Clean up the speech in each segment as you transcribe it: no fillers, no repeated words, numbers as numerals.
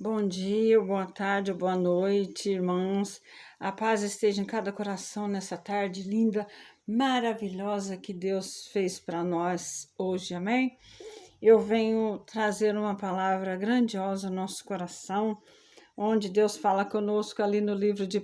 Bom dia, boa tarde, boa noite, irmãos. A paz esteja em cada coração nessa tarde linda, maravilhosa que Deus fez para nós hoje, amém? Eu venho trazer uma palavra grandiosa ao nosso coração, onde Deus fala conosco ali no livro de 1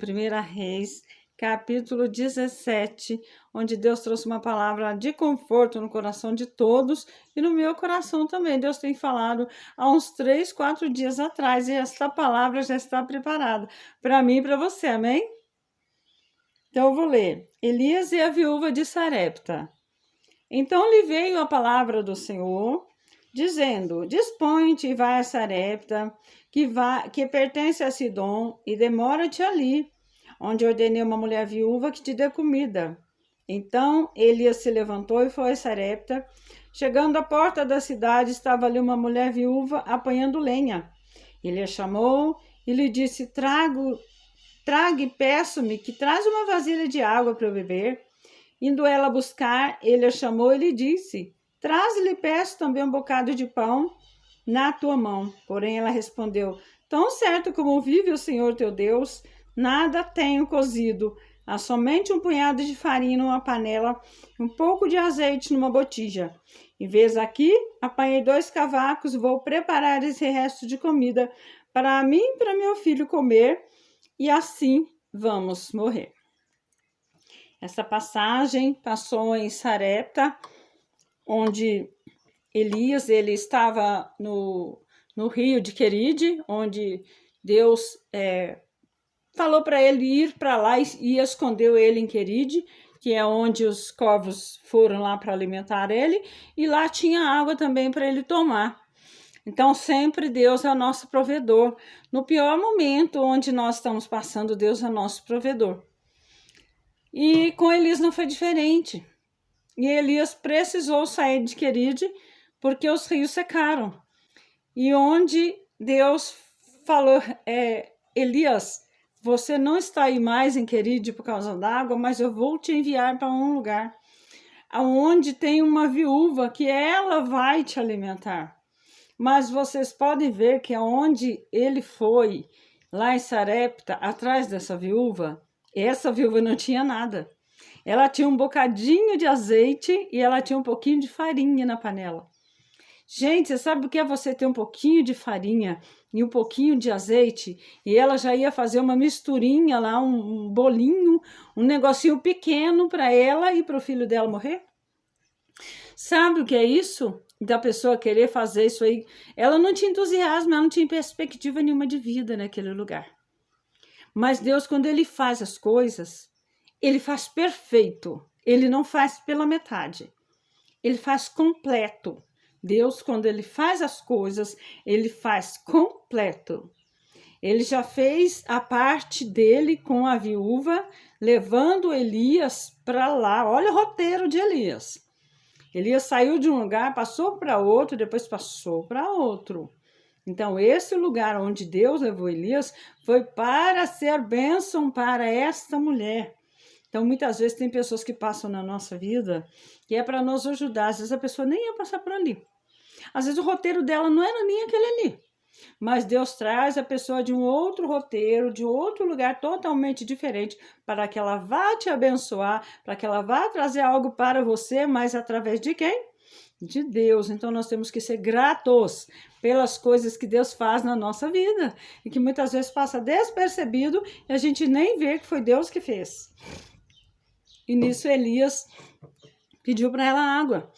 Reis, capítulo 17, onde Deus trouxe uma palavra de conforto no coração de todos e no meu coração também. Deus tem falado há uns 3, 4 dias atrás e esta palavra já está preparada para mim e para você, amém? Então eu vou ler. Elias e a viúva de Sarepta. Então lhe veio a palavra do Senhor, dizendo: Dispõe-te e vai a Sarepta, que pertence a Sidom, e demora-te ali, onde ordenei uma mulher viúva que te dê comida. Então Elias se levantou e foi a Sarepta. Chegando à porta da cidade, estava ali uma mulher viúva apanhando lenha. Ele a chamou e lhe disse: Traga e peço-me que traz uma vasilha de água para eu beber. Indo ela buscar, ele a chamou e lhe disse: Traze-lhe, peço também um bocado de pão na tua mão. Porém ela respondeu: Tão certo como vive o Senhor teu Deus, nada tenho cozido, há somente um punhado de farinha numa panela, um pouco de azeite numa botija. E vês aqui, apanhei 2 cavacos, vou preparar esse resto de comida para mim e para meu filho comer, e assim vamos morrer. Essa passagem passou em Sarepta, onde Elias ele estava no rio de Queride, onde Deus falou para ele ir para lá e escondeu ele em Queride, que é onde os corvos foram lá para alimentar ele, e lá tinha água também para ele tomar. Então, sempre Deus é o nosso provedor. No pior momento onde nós estamos passando, Deus é o nosso provedor. E com Elias não foi diferente. E Elias precisou sair de Queride porque os rios secaram. E onde Deus falou, Elias, você não está aí mais em Queride por causa da água, mas eu vou te enviar para um lugar onde tem uma viúva que ela vai te alimentar. Mas vocês podem ver que aonde ele foi, lá em Sarepta, atrás dessa viúva, essa viúva não tinha nada. Ela tinha um bocadinho de azeite e ela tinha um pouquinho de farinha na panela. Gente, você sabe o que é você ter um pouquinho de farinha e um pouquinho de azeite? E ela já ia fazer uma misturinha lá, um bolinho, um negocinho pequeno para ela e para o filho dela morrer? Sabe o que é isso? Da pessoa querer fazer isso aí? Ela não tinha entusiasmo, ela não tinha perspectiva nenhuma de vida naquele lugar. Mas Deus, quando Ele faz as coisas, Ele faz perfeito. Ele não faz pela metade. Ele faz completo. Deus, quando Ele faz as coisas, Ele faz completo. Ele já fez a parte dele com a viúva, levando Elias para lá. Olha o roteiro de Elias. Elias saiu de um lugar, passou para outro, depois passou para outro. Então, esse lugar onde Deus levou Elias foi para ser bênção para esta mulher. Então, muitas vezes tem pessoas que passam na nossa vida que é para nos ajudar. Às vezes a pessoa nem ia passar por ali. Às vezes o roteiro dela não era nem aquele ali. Mas Deus traz a pessoa de um outro roteiro, de outro lugar totalmente diferente, para que ela vá te abençoar, para que ela vá trazer algo para você, mas através de quem? De Deus. Então nós temos que ser gratos pelas coisas que Deus faz na nossa vida e que muitas vezes passa despercebido e a gente nem vê que foi Deus que fez. E nisso Elias pediu para ela água.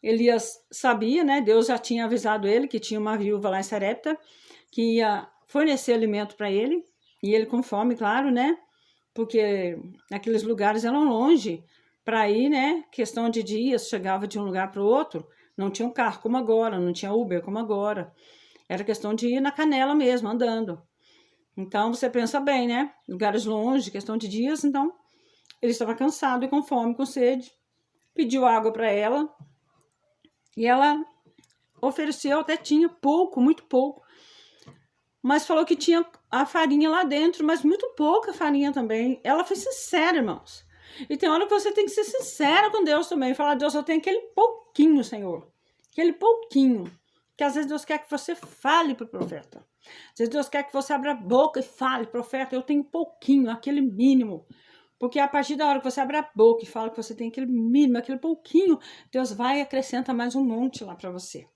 Elias sabia, né? Deus já tinha avisado ele que tinha uma viúva lá em Sarepta que ia fornecer alimento para ele, e ele com fome, claro, né? Porque aqueles lugares eram longe para ir, né? Questão de dias, chegava de um lugar para o outro, não tinha um carro como agora, não tinha Uber como agora. Era questão de ir na canela mesmo, andando. Então você pensa bem, né? Lugares longe, questão de dias, então ele estava cansado e com fome, com sede. Pediu água para ela. E ela ofereceu, até tinha pouco, muito pouco. Mas falou que tinha a farinha lá dentro, mas muito pouca farinha também. Ela foi sincera, irmãos. E tem hora que você tem que ser sincera com Deus também. Falar, Deus, eu tenho aquele pouquinho, Senhor. Aquele pouquinho. Porque às vezes Deus quer que você fale para o profeta. Às vezes Deus quer que você abra a boca e fale, profeta, eu tenho pouquinho, aquele mínimo. Porque a partir da hora que você abre a boca e fala que você tem aquele mínimo, aquele pouquinho, Deus vai e acrescenta mais um monte lá para você.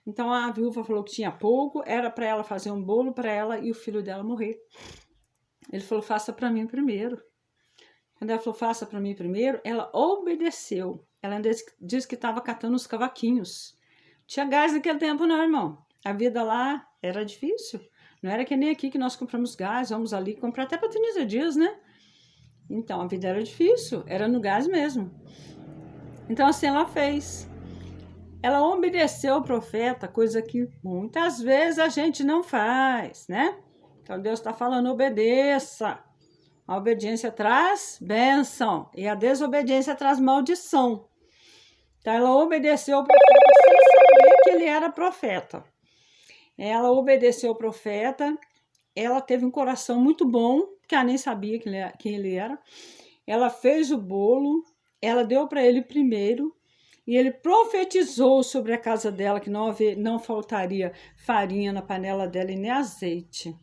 Então a viúva falou que tinha pouco, era para ela fazer um bolo para ela e o filho dela morrer. Ele falou, faça para mim primeiro. Quando ela falou, faça para mim primeiro, ela obedeceu. Ela disse que estava catando os cavaquinhos. Tinha gás naquele tempo, não, irmão. A vida lá era difícil. Não era que nem aqui que nós compramos gás, vamos ali comprar até para 30 dias, né? Então, a vida era difícil, era no gás mesmo. Então, assim ela fez. Ela obedeceu o profeta, coisa que muitas vezes a gente não faz, né? Então, Deus está falando, obedeça. A obediência traz bênção e a desobediência traz maldição. Então, ela obedeceu o profeta sem saber que ele era profeta. Ela obedeceu o profeta, ela teve um coração muito bom, que ela nem sabia quem ele era. Ela fez o bolo, ela deu para ele primeiro, e ele profetizou sobre a casa dela que não faltaria farinha na panela dela e nem azeite.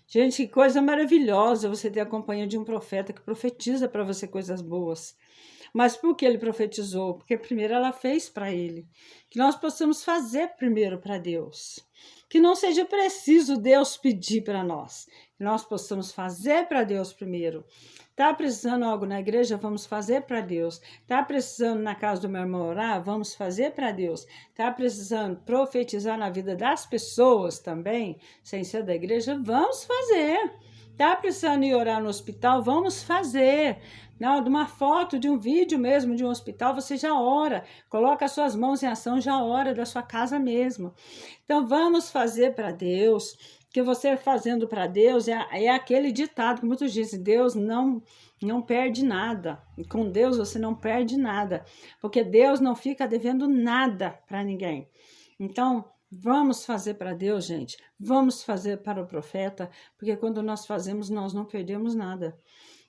Gente, que coisa maravilhosa você ter a companhia de um profeta que profetiza para você coisas boas. Mas por que ele profetizou? Porque primeiro ela fez para ele. Que nós possamos fazer primeiro para Deus. Que não seja preciso Deus pedir para nós. Que nós possamos fazer para Deus primeiro. Tá precisando algo na igreja? Vamos fazer para Deus. Tá precisando na casa do meu irmão orar? Vamos fazer para Deus. Tá precisando profetizar na vida das pessoas também, sem ser da igreja? Vamos fazer. Tá precisando ir orar no hospital? Vamos fazer. Não, de uma foto, de um vídeo mesmo de um hospital, você já ora. Coloca as suas mãos em ação, já ora da sua casa mesmo. Então, vamos fazer para Deus. Que você fazendo para Deus é aquele ditado que muitos dizem, Deus não perde nada. E com Deus você não perde nada. Porque Deus não fica devendo nada para ninguém. Então, vamos fazer para Deus, gente. Vamos fazer para o profeta. Porque quando nós fazemos, nós não perdemos nada.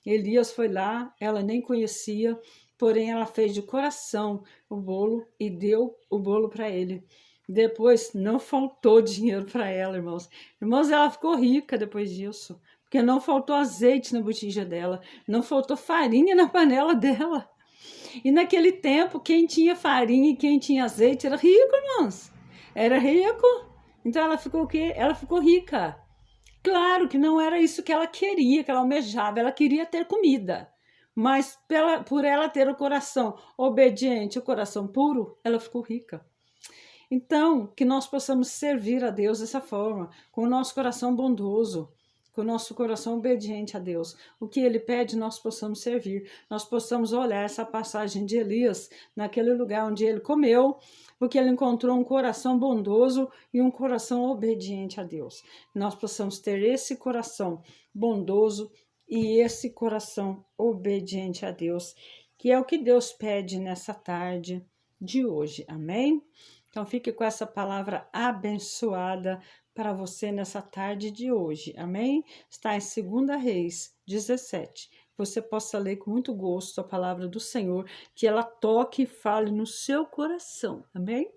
Elias foi lá, ela nem conhecia, porém ela fez de coração o bolo e deu o bolo para ele. Depois não faltou dinheiro para ela, irmãos. Irmãos, ela ficou rica depois disso, porque não faltou azeite na botija dela, não faltou farinha na panela dela. E naquele tempo, quem tinha farinha e quem tinha azeite era rico, irmãos. Era rico. Então ela ficou o quê? Ela ficou rica. Claro que não era isso que ela queria, que ela almejava, ela queria ter comida. Mas por ela ter o coração obediente, o coração puro, ela ficou rica. Então, que nós possamos servir a Deus dessa forma, com o nosso coração bondoso, com o nosso coração obediente a Deus. O que Ele pede, nós possamos servir. Nós possamos olhar essa passagem de Elias, naquele lugar onde ele comeu, porque ele encontrou um coração bondoso e um coração obediente a Deus. Nós possamos ter esse coração bondoso e esse coração obediente a Deus, que é o que Deus pede nessa tarde de hoje. Amém? Então, fique com essa palavra abençoada para você nessa tarde de hoje. Amém? Está em 2 Reis 17. Você possa ler com muito gosto a palavra do Senhor, que ela toque e fale no seu coração. Amém?